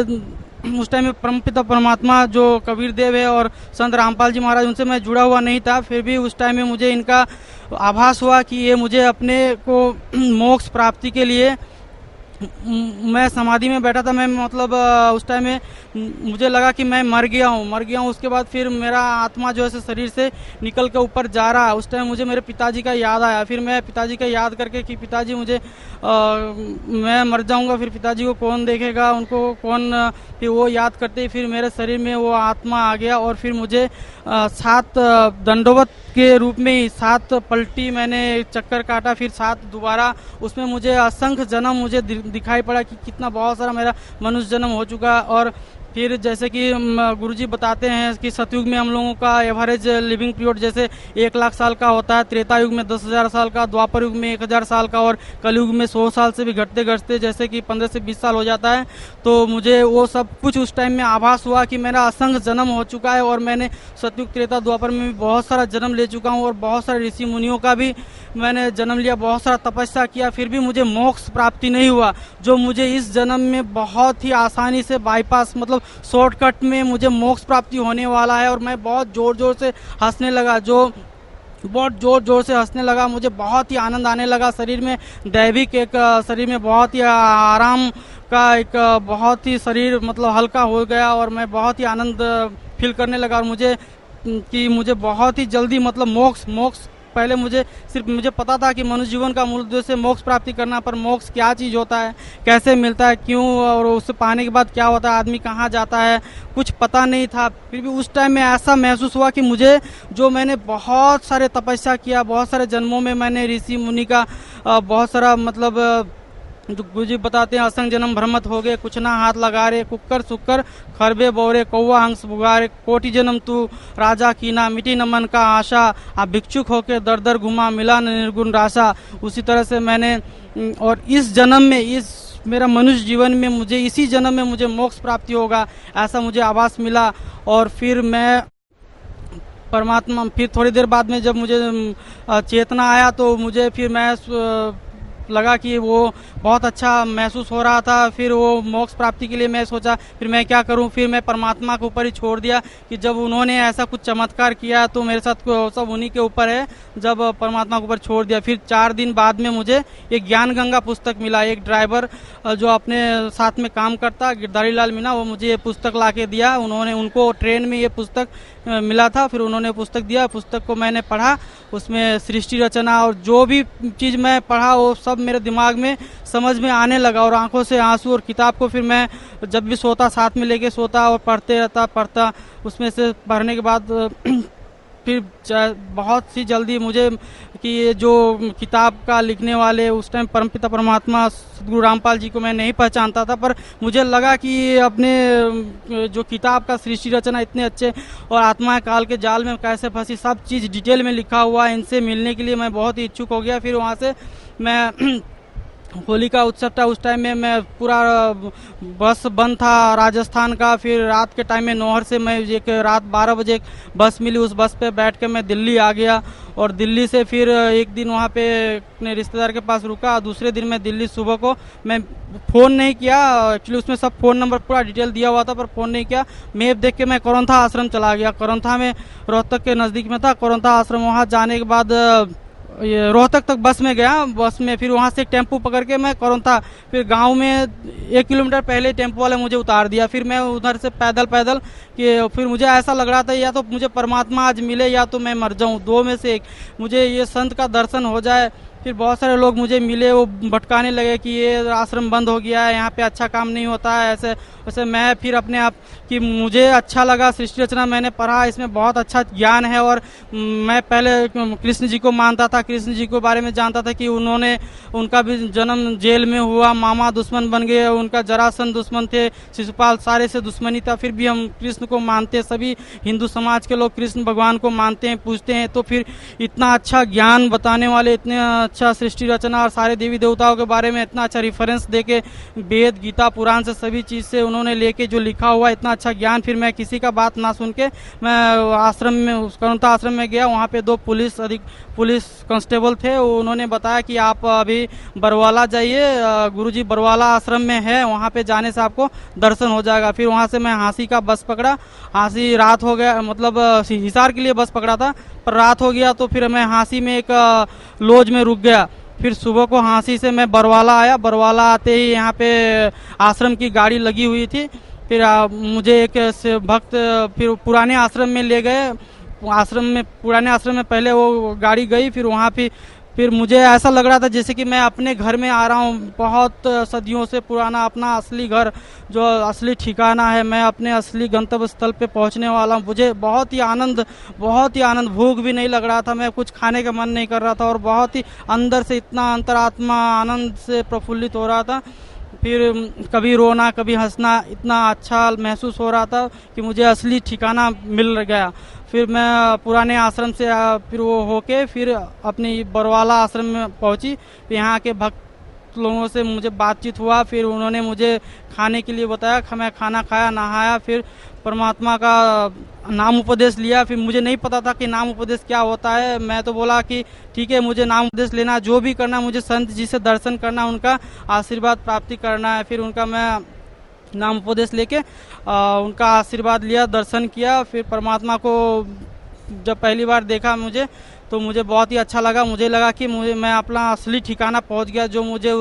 S2: उस टाइम में परमपिता परमात्मा जो कबीर देव है और संत रामपाल जी महाराज, उनसे मैं जुड़ा हुआ नहीं था। फिर भी उस टाइम में मुझे इनका आभास हुआ कि ये मुझे अपने को मोक्ष प्राप्ति के लिए, मैं समाधि में बैठा था। मैं मतलब उस टाइम में मुझे लगा कि मैं मर गया हूँ। उसके बाद फिर मेरा आत्मा जो है शरीर से निकल के ऊपर जा रहा है। उस टाइम मुझे मेरे पिताजी का याद आया। फिर मैं पिताजी का याद करके कि पिताजी मुझे मैं मर जाऊंगा, फिर पिताजी को कौन देखेगा, उनको कौन, फिर वो याद करते फिर मेरे शरीर में वो आत्मा आ गया। और फिर मुझे 7 दंडवत के रूप में ही 7 पलटी मैंने चक्कर काटा, फिर 7 दोबारा। उसमें मुझे असंख्य जन्म मुझे दिखाई पड़ा कि कितना बहुत सारा मेरा मनुष्य जन्म हो चुका। और फिर जैसे कि गुरुजी बताते हैं कि सतयुग में हम लोगों का एवरेज लिविंग पीरियड जैसे 1 लाख साल का होता है, त्रेता युग में 10,000 साल का, द्वापर युग में 1,000 साल का और कलयुग में 100 साल से भी घटते घटते जैसे कि 15 से 20 साल हो जाता है। तो मुझे वो सब कुछ उस टाइम में आभास हुआ कि मेरा असंख्य जन्म हो चुका है और मैंने सतयुग त्रेता द्वापर में भी बहुत सारा जन्म ले चुका हूँ और बहुत सारे ऋषि मुनियों का भी मैंने जन्म लिया, बहुत सारा तपस्या किया, फिर भी मुझे मोक्ष प्राप्ति नहीं हुआ। जो मुझे इस जन्म में बहुत ही आसानी से बाईपास मतलब शॉर्टकट में मुझे मोक्ष प्राप्ति होने वाला है। और मैं बहुत जोर जोर से हंसने लगा, मुझे बहुत ही आनंद आने लगा। शरीर में दैविक एक शरीर में बहुत ही आराम का एक बहुत ही शरीर मतलब हल्का हो गया और मैं बहुत ही आनंद फील करने लगा। और मुझे बहुत ही जल्दी मतलब मोक्ष पहले मुझे पता था कि मनुष्य जीवन का मूल उद्देश्य मोक्ष प्राप्ति करना, पर मोक्ष क्या चीज़ होता है, कैसे मिलता है, क्यों, और उसे पाने के बाद क्या होता है, आदमी कहाँ जाता है, कुछ पता नहीं था। फिर भी उस टाइम में ऐसा महसूस हुआ कि मुझे, जो मैंने बहुत सारे तपस्या किया, बहुत सारे जन्मों में मैंने ऋषि मुनि का बहुत सारा मतलब जो गुरुजी बताते हैं, असंग जन्म भ्रमत हो गए, कुछ ना हाथ लगा रे, कुक्कर सुक्कर खरबे बोरे, कौवा हंस बुगारे, कोटि जन्म तू राजा कीना, मिटी न मन का आशा, आप भिक्षुक होके दर दर घुमा, मिला न निर्गुण राशा। उसी तरह से मैंने, और इस जन्म में, इस मेरा मनुष्य जीवन में मुझे, इसी जन्म में मुझे मोक्ष प्राप्ति होगा, ऐसा मुझे आभास मिला। और फिर मैं परमात्मा, फिर थोड़ी देर बाद में जब मुझे चेतना आया तो मुझे फिर मैं लगा कि वो बहुत अच्छा महसूस हो रहा था। फिर वो मोक्ष प्राप्ति के लिए मैं सोचा फिर मैं क्या करूं, फिर मैं परमात्मा के ऊपर ही छोड़ दिया कि जब उन्होंने ऐसा कुछ चमत्कार किया तो मेरे साथ सब उन्हीं के ऊपर है, जब परमात्मा के ऊपर छोड़ दिया। फिर 4 दिन बाद में मुझे एक ज्ञान गंगा पुस्तक मिला। एक ड्राइवर जो अपने साथ में काम करता गिरधारी लाल मीना, वो मुझे ये पुस्तक ला के दिया। उनको ट्रेन में ये पुस्तक मिला था, फिर उन्होंने पुस्तक दिया। पुस्तक को मैंने पढ़ा, उसमें सृष्टि रचना और जो भी चीज़ मैं पढ़ा वो सब मेरे दिमाग में समझ में आने लगा और आंखों से आंसू। और किताब को फिर मैं जब भी सोता साथ में लेके सोता और पढ़ता उसमें से पढ़ने के बाद फिर बहुत सी जल्दी मुझे कि ये जो किताब का लिखने वाले उस टाइम परमपिता परमात्मा सद्गुरु रामपाल जी को मैं नहीं पहचानता था, पर मुझे लगा कि अपने जो किताब का सृष्टि रचना इतने अच्छे और आत्मा काल के जाल में कैसे फंसी, सब चीज़ डिटेल में लिखा हुआ है। इनसे मिलने के लिए मैं बहुत ही इच्छुक हो गया। फिर वहाँ से मैं होली का उत्सव था, उस टाइम में मैं पूरा बस बंद था राजस्थान का। फिर रात के टाइम में नौहर से मैं एक रात 12 बजे बस मिली, उस बस पे बैठ के मैं दिल्ली आ गया। और दिल्ली से फिर एक दिन वहाँ पे अपने रिश्तेदार के पास रुका। दूसरे दिन मैं दिल्ली सुबह को मैं फ़ोन नहीं किया, एक्चुअली उसमें सब फ़ोन नंबर पूरा डिटेल दिया हुआ था, पर फ़ोन नहीं किया। मैप देख के मैं करौंथा आश्रम चला गया। करौंथा में रोहतक के नज़दीक में था करौंथा आश्रम। वहाँ जाने के बाद ये रोहतक तक बस में गया। बस में फिर वहाँ से एक टेम्पो पकड़ के मैं करौंथा, फिर गांव में 1 किलोमीटर पहले टेम्पो वाले मुझे उतार दिया। फिर मैं उधर से पैदल कि फिर मुझे ऐसा लग रहा था या तो मुझे परमात्मा आज मिले या तो मैं मर जाऊं, 2 में से एक, मुझे ये संत का दर्शन हो जाए। फिर बहुत सारे लोग मुझे मिले, वो भटकाने लगे कि ये आश्रम बंद हो गया है, यहाँ पे अच्छा काम नहीं होता है, ऐसे वैसे। मैं फिर अपने आप कि मुझे अच्छा लगा, सृष्टि रचना मैंने पढ़ा, इसमें बहुत अच्छा ज्ञान है। और मैं पहले कृष्ण जी को मानता था, कृष्ण जी के बारे में जानता था कि उनका भी जन्म जेल में हुआ, मामा दुश्मन बन गए, उनका जरासंध दुश्मन थे, शिशुपाल सारे से दुश्मनी था। फिर भी हम कृष्ण को मानते, सभी हिंदू समाज के लोग कृष्ण भगवान को मानते हैं, पूजते हैं। तो फिर इतना अच्छा ज्ञान बताने वाले, इतने अच्छा सृष्टि रचना और सारे देवी देवताओं के बारे में इतना अच्छा रेफरेंस देके, वेद गीता पुराण से सभी चीज़ से उन्होंने लेके जो लिखा हुआ इतना अच्छा ज्ञान, फिर मैं किसी का बात ना सुन के मैं आश्रम में, करौंथा आश्रम में गया। वहाँ पे 2 पुलिस कांस्टेबल थे, उन्होंने बताया कि आप अभी बरवाला जाइए, गुरुजी बरवाला आश्रम में है, वहाँ पे जाने से आपको दर्शन हो जाएगा। फिर वहाँ से मैं हाँसी का बस पकड़ा। हाँसी रात हो गया, मतलब हिसार के लिए बस पकड़ा था, पर रात हो गया तो फिर मैं हाँसी में एक लॉज में रुक गया। फिर सुबह को हाँसी से मैं बरवाला आया। बरवाला आते ही यहाँ पे आश्रम की गाड़ी लगी हुई थी। फिर मुझे एक भक्त फिर पुराने आश्रम में ले गए। पुराने आश्रम में पहले वो गाड़ी गई, फिर वहाँ फिर मुझे ऐसा लग रहा था जैसे कि मैं अपने घर में आ रहा हूँ। बहुत सदियों से पुराना अपना असली घर, जो असली ठिकाना है, मैं अपने असली गंतव्य स्थल पे पहुँचने वाला हूँ। मुझे बहुत ही आनंद, भूख भी नहीं लग रहा था, मैं कुछ खाने का मन नहीं कर रहा था और बहुत ही अंदर से इतना अंतरात्मा आनंद से प्रफुल्लित हो रहा था। फिर कभी रोना कभी हंसना, इतना अच्छा महसूस हो रहा था कि मुझे असली ठिकाना मिल गया। फिर मैं पुराने आश्रम से फिर वो होके फिर अपनी बरवाला आश्रम में पहुंची। यहाँ के भक्त लोगों से मुझे बातचीत हुआ, फिर उन्होंने मुझे खाने के लिए बताया। मैं खाना खाया, नहाया, फिर परमात्मा का नाम उपदेश लिया। फिर मुझे नहीं पता था कि नाम उपदेश क्या होता है। मैं तो बोला कि ठीक है, मुझे नाम उपदेश लेना, जो भी करना, मुझे संत जी से दर्शन करना, उनका आशीर्वाद प्राप्ति करना है। फिर उनका मैं नाम उपदेश लेके उनका आशीर्वाद लिया, दर्शन किया। फिर परमात्मा को जब पहली बार देखा मुझे, तो मुझे बहुत ही अच्छा लगा। मुझे लगा कि मैं अपना असली ठिकाना पहुंच गया। जो मुझे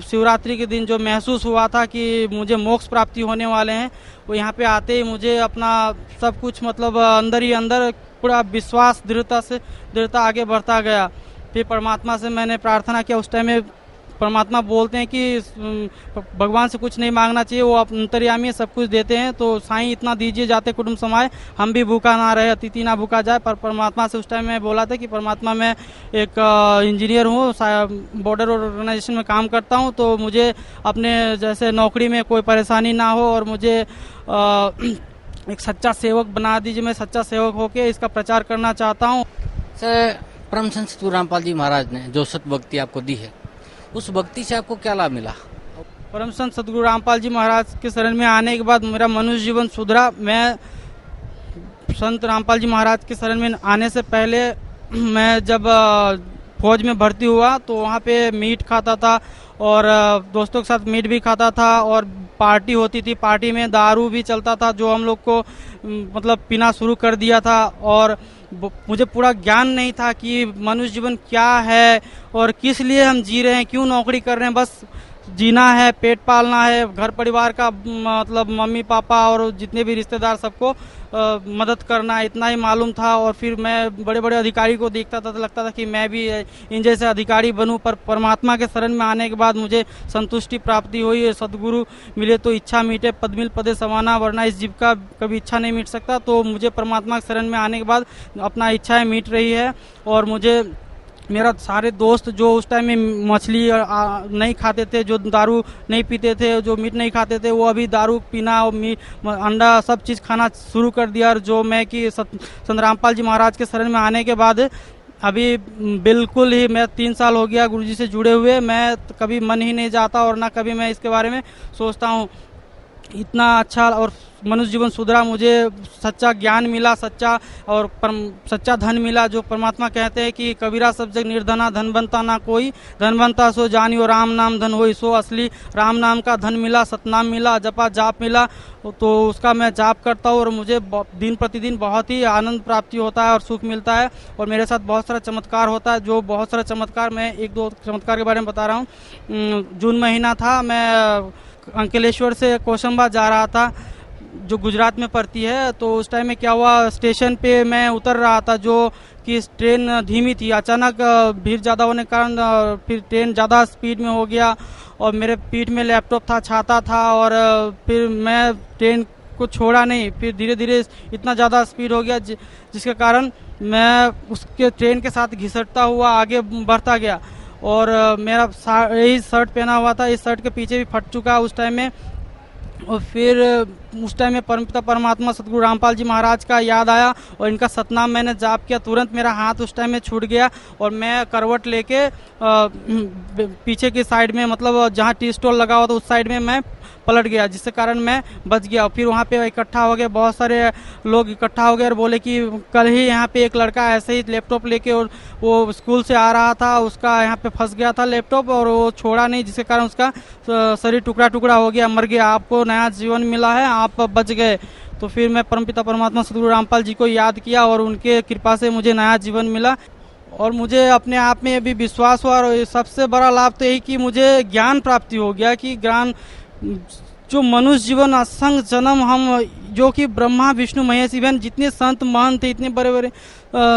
S2: शिवरात्रि के दिन जो महसूस हुआ था कि मुझे मोक्ष प्राप्ति होने वाले हैं, वो यहाँ पे आते ही मुझे अपना सब कुछ मतलब अंदर ही अंदर पूरा विश्वास दृढ़ता आगे बढ़ता गया। फिर परमात्मा से मैंने प्रार्थना किया। उस टाइम में परमात्मा बोलते हैं कि भगवान से कुछ नहीं मांगना चाहिए, वो अंतर्यामी सब कुछ देते हैं, तो साईं इतना दीजिए जाते कुटुंब समाए, हम भी भूखा ना रहे, अतिथि ना भूखा जाए। पर परमात्मा से उस टाइम में बोला था कि परमात्मा मैं एक इंजीनियर हूँ, बॉर्डर ऑर्गेनाइजेशन में काम करता हूँ, तो मुझे अपने जैसे नौकरी में कोई परेशानी ना हो और मुझे एक सच्चा सेवक बना दीजिए। मैं सच्चा सेवक होके इसका प्रचार करना चाहता हूँ।
S3: सर, परम संत सतगुरु रामपाल जी महाराज ने जो सत भक्ति आपको दी है, उस भक्ति से आपको क्या लाभ मिला?
S2: परम संत सतगुरु रामपाल जी महाराज के शरण में आने के बाद मेरा मनुष्य जीवन सुधरा। मैं संत रामपाल जी महाराज के शरण में आने से पहले मैं जब फौज में भर्ती हुआ तो वहाँ पे मीट खाता था और दोस्तों के साथ मीट भी खाता था और पार्टी होती थी, पार्टी में दारू भी चलता था जो हम लोग को मतलब पीना शुरू कर दिया था। और मुझे पूरा ज्ञान नहीं था कि मनुष्य जीवन क्या है और किस लिए हम जी रहे हैं, क्यों नौकरी कर रहे हैं। बस जीना है, पेट पालना है, घर परिवार का मतलब मम्मी पापा और जितने भी रिश्तेदार सबको मदद करना है, इतना ही मालूम था। और फिर मैं बड़े बड़े अधिकारी को देखता था तो लगता था कि मैं भी इन जैसे अधिकारी बनूं। पर परमात्मा के शरण में आने के बाद मुझे संतुष्टि प्राप्ति हुई। सदगुरु मिले तो इच्छा मीटे, पद मिल पदे समाना, वरना इस जीव का कभी इच्छा नहीं मिट सकता। तो मुझे परमात्मा के शरण में आने के बाद अपना इच्छाएं मिट रही है। और मुझे मेरा सारे दोस्त जो उस टाइम में मछली नहीं खाते थे, जो दारू नहीं पीते थे, जो मीट नहीं खाते थे, वो अभी दारू पीना और अंडा सब चीज़ खाना शुरू कर दिया। और जो मैं कि संत रामपाल जी महाराज के शरण में आने के बाद अभी बिल्कुल ही मैं 3 साल हो गया गुरुजी से जुड़े हुए, मैं कभी मन ही नहीं जाता और ना कभी मैं इसके बारे में सोचता हूँ। इतना अच्छा और मनुष्य जीवन सुधरा, मुझे सच्चा ज्ञान मिला, सच्चा धन मिला। जो परमात्मा कहते हैं कि कबीरा सब जग निर्धना, धन बनता ना कोई, धन बनता सो जानियो राम नाम धन होई। सो असली राम नाम का धन मिला, सतनाम मिला, जपा जाप मिला, तो उसका मैं जाप करता हूँ और मुझे दिन प्रतिदिन बहुत ही आनंद प्राप्ति होता है और सुख मिलता है। और मेरे साथ बहुत सारा चमत्कार होता है, जो बहुत सारा चमत्कार मैं 1-2 चमत्कार के बारे में बता रहा हूँ। जून महीना था, मैं अंकलेश्वर से कोशंबा जा रहा था जो गुजरात में पड़ती है। तो उस टाइम में क्या हुआ, स्टेशन पे मैं उतर रहा था जो कि ट्रेन धीमी थी, अचानक भीड़ ज़्यादा होने के कारण फिर ट्रेन ज़्यादा स्पीड में हो गया और मेरे पीठ में लैपटॉप था, छाता था और फिर मैं ट्रेन को छोड़ा नहीं। फिर धीरे धीरे इतना ज़्यादा स्पीड हो गया जिसके कारण मैं उसके ट्रेन के साथ घिसटता हुआ आगे बढ़ता गया। और मेरा यही शर्ट पहना हुआ था, इस शर्ट के पीछे भी फट चुका उस टाइम में। और फिर उस टाइम में परमपिता परमात्मा सतगुरु रामपाल जी महाराज का याद आया और इनका सतनाम मैंने जाप किया। तुरंत मेरा हाथ उस टाइम में छूट गया और मैं करवट लेके पीछे की साइड में, मतलब जहाँ टी स्टॉल लगा हुआ था उस साइड में मैं पलट गया, जिससे कारण मैं बच गया। फिर वहाँ पे इकट्ठा हो गए, बहुत सारे लोग इकट्ठा हो गए और बोले कि कल ही यहाँ पे एक लड़का ऐसे ही लैपटॉप लेके और वो स्कूल से आ रहा था, उसका यहाँ पे फंस गया था लैपटॉप और वो छोड़ा नहीं, जिसके कारण उसका शरीर टुकड़ा टुकड़ा हो गया, मर गया। आपको नया जीवन मिला है, आप बच गए। तो फिर मैं परमपिता परमात्मा सतगुरु रामपाल जी को याद किया और उनके कृपा से मुझे नया जीवन मिला और मुझे अपने आप में अभी विश्वास हुआ। और सबसे बड़ा लाभ तो यही कि मुझे ज्ञान प्राप्ति हो गया कि ज्ञान जो मनुष्य जीवन असंग जन्म हम जो कि ब्रह्मा विष्णु महेश इवन जितने संत महंत थे, इतने बड़े बड़े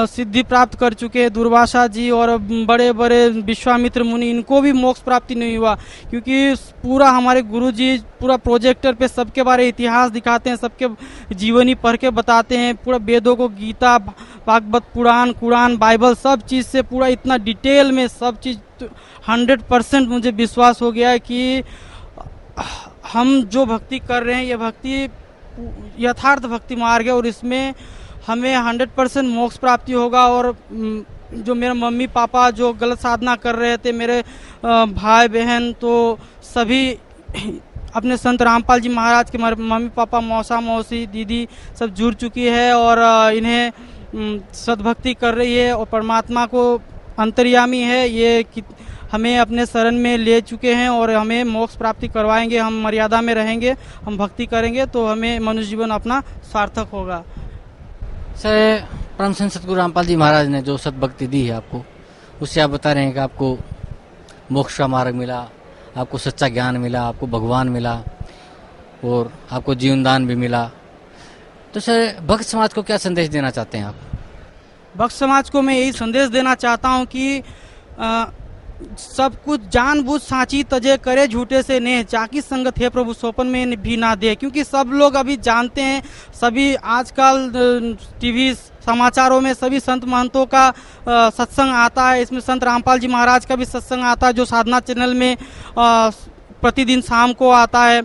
S2: सिद्धि प्राप्त कर चुके हैं, दुर्वासा जी और बड़े बड़े विश्वामित्र मुनि, इनको भी मोक्ष प्राप्ति नहीं हुआ। क्योंकि पूरा हमारे गुरु जी पूरा प्रोजेक्टर पे सबके बारे इतिहास दिखाते हैं, सबके जीवनी पढ़ के बताते हैं, पूरा वेदों को, गीता, भागवत पुराण, कुरान, बाइबल सब चीज़ से पूरा इतना डिटेल में सब चीज़ 100% मुझे विश्वास हो गया है कि हम जो भक्ति कर रहे हैं ये भक्ति यथार्थ भक्ति मार्ग है और इसमें हमें 100% मोक्ष प्राप्ति होगा। और जो मेरे मम्मी पापा जो गलत साधना कर रहे थे, मेरे भाई बहन, तो सभी अपने संत रामपाल जी महाराज के मम्मी पापा, मौसा मौसी, दीदी सब जुड़ चुकी है और इन्हें सद्भक्ति कर रही है और परमात्मा को अंतर्यामी है ये हमें अपने शरण में ले चुके हैं और हमें मोक्ष प्राप्ति करवाएंगे। हम मर्यादा में रहेंगे, हम भक्ति करेंगे तो हमें मनुष्य जीवन अपना सार्थक होगा।
S3: सर, परम संत सतगुरु रामपाल जी महाराज ने जो सद्भक्ति दी है आपको, उससे आप बता रहे हैं कि आपको मोक्ष का मार्ग मिला, आपको सच्चा ज्ञान मिला, आपको भगवान मिला और आपको जीवन दान भी मिला। तो सर, भक्त समाज को क्या संदेश देना चाहते हैं आप?
S2: भक्त समाज को मैं यही संदेश देना चाहता हूं कि सब कुछ जानबूझ साची तजे करे झूठे से नेह, जाकी संगत है प्रभु सोपन में भी ना दे। क्योंकि सब लोग अभी जानते हैं, सभी आजकल टीवी समाचारों में सभी संत महंतों का सत्संग आता है। इसमें संत रामपाल जी महाराज का भी सत्संग आता है, जो साधना चैनल में प्रतिदिन शाम को आता है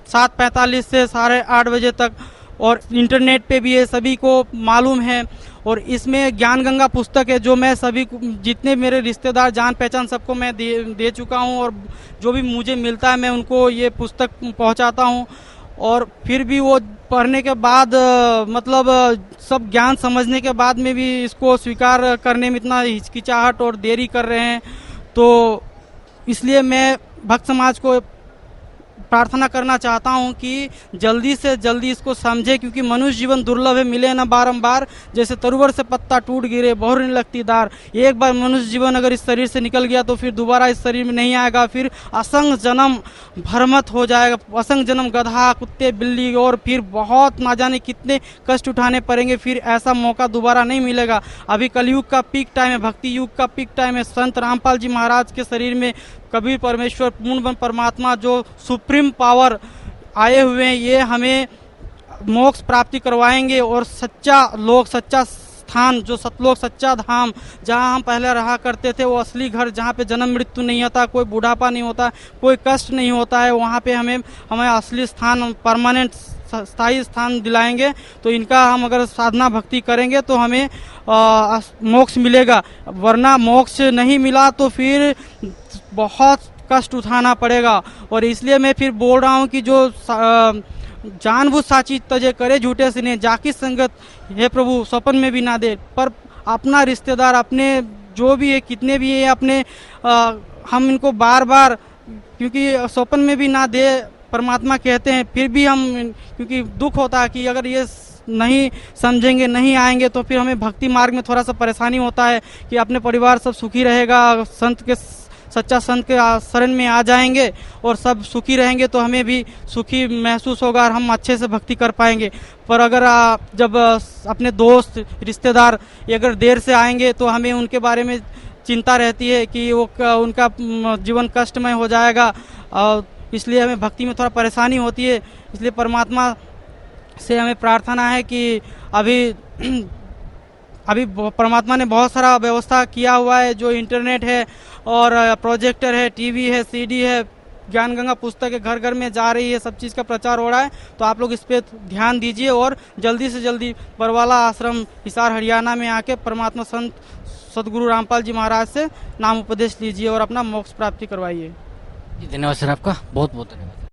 S2: 7:45 से 8:30 बजे तक, और इंटरनेट पे भी ये सभी को मालूम है। और इसमें ज्ञान गंगा पुस्तक है, जो मैं सभी जितने मेरे रिश्तेदार जान पहचान सबको मैं दे चुका हूँ, और जो भी मुझे मिलता है मैं उनको ये पुस्तक पहुँचाता हूँ। और फिर भी वो पढ़ने के बाद मतलब सब ज्ञान समझने के बाद में भी इसको स्वीकार करने में इतना हिचकिचाहट और देरी कर रहे हैं। तो इसलिए मैं भक्त समाज को प्रार्थना करना चाहता हूं कि जल्दी से जल्दी इसको समझे, क्योंकि मनुष्य जीवन दुर्लभ है, मिले ना बारंबार। जैसे तरुवर से पत्ता टूट गिरे बहुर नहीं लगती दार। एक बार मनुष्य जीवन अगर इस शरीर से निकल गया तो फिर दोबारा इस शरीर में नहीं आएगा, फिर असंग जन्म भ्रमत हो जाएगा, असंग जन्म गधा कुत्ते बिल्ली, और फिर बहुत ना जाने कितने कष्ट उठाने पड़ेंगे, फिर ऐसा मौका दोबारा नहीं मिलेगा। अभी कलयुग का पीक टाइम है, भक्ति युग का पीक टाइम है। संत रामपाल जी महाराज के शरीर में कबीर परमेश्वर पूर्ण परमात्मा जो सुप्रीम पावर आए हुए हैं, ये हमें मोक्ष प्राप्ति करवाएंगे। और सच्चा लोक, सच्चा स्थान, जो सतलोक सच्चा धाम, जहां हम पहले रहा करते थे, वो असली घर, जहां पे जन्म मृत्यु नहीं होता, कोई बुढ़ापा नहीं होता, कोई कष्ट नहीं होता है, वहां पे हमें असली स्थान, परमानेंट स्थायी स्थान दिलाएंगे। तो इनका हम अगर साधना भक्ति करेंगे तो हमें मोक्ष मिलेगा, वरना मोक्ष नहीं मिला तो फिर बहुत कष्ट उठाना पड़ेगा। और इसलिए मैं फिर बोल रहा हूँ कि जो जानबूझ साची तजे करे झूठे से ने, जाकी संगत हे प्रभु स्वप्न में भी ना दे। पर अपना रिश्तेदार, अपने जो भी है, कितने भी है, अपने हम इनको बार बार, क्योंकि स्वप्न में भी ना दे परमात्मा कहते हैं, फिर भी हम, क्योंकि दुख होता है कि अगर ये नहीं समझेंगे, नहीं आएंगे, तो फिर हमें भक्ति मार्ग में थोड़ा सा परेशानी होता है कि अपने परिवार सब सुखी रहेगा, संत के सच्चा संत के शरण में आ जाएंगे और सब सुखी रहेंगे तो हमें भी सुखी महसूस होगा और हम अच्छे से भक्ति कर पाएंगे। पर अगर जब अपने दोस्त रिश्तेदार अगर देर से आएंगे तो हमें उनके बारे में चिंता रहती है कि वो उनका जीवन कष्टमय हो जाएगा, और इसलिए हमें भक्ति में थोड़ा परेशानी होती है। इसलिए परमात्मा से हमें प्रार्थना है कि अभी परमात्मा ने बहुत सारा व्यवस्था किया हुआ है, जो इंटरनेट है और प्रोजेक्टर है, टीवी है, सीडी है, ज्ञान गंगा पुस्तक घर घर में जा रही है, सब चीज़ का प्रचार हो रहा है। तो आप लोग इस पे ध्यान दीजिए और जल्दी से जल्दी बरवाला आश्रम हिसार हरियाणा में आके परमात्मा संत सदगुरु रामपाल जी महाराज से नाम उपदेश लीजिए और अपना मोक्ष प्राप्ति करवाइए।
S3: धन्यवाद सर, आपका बहुत बहुत धन्यवाद।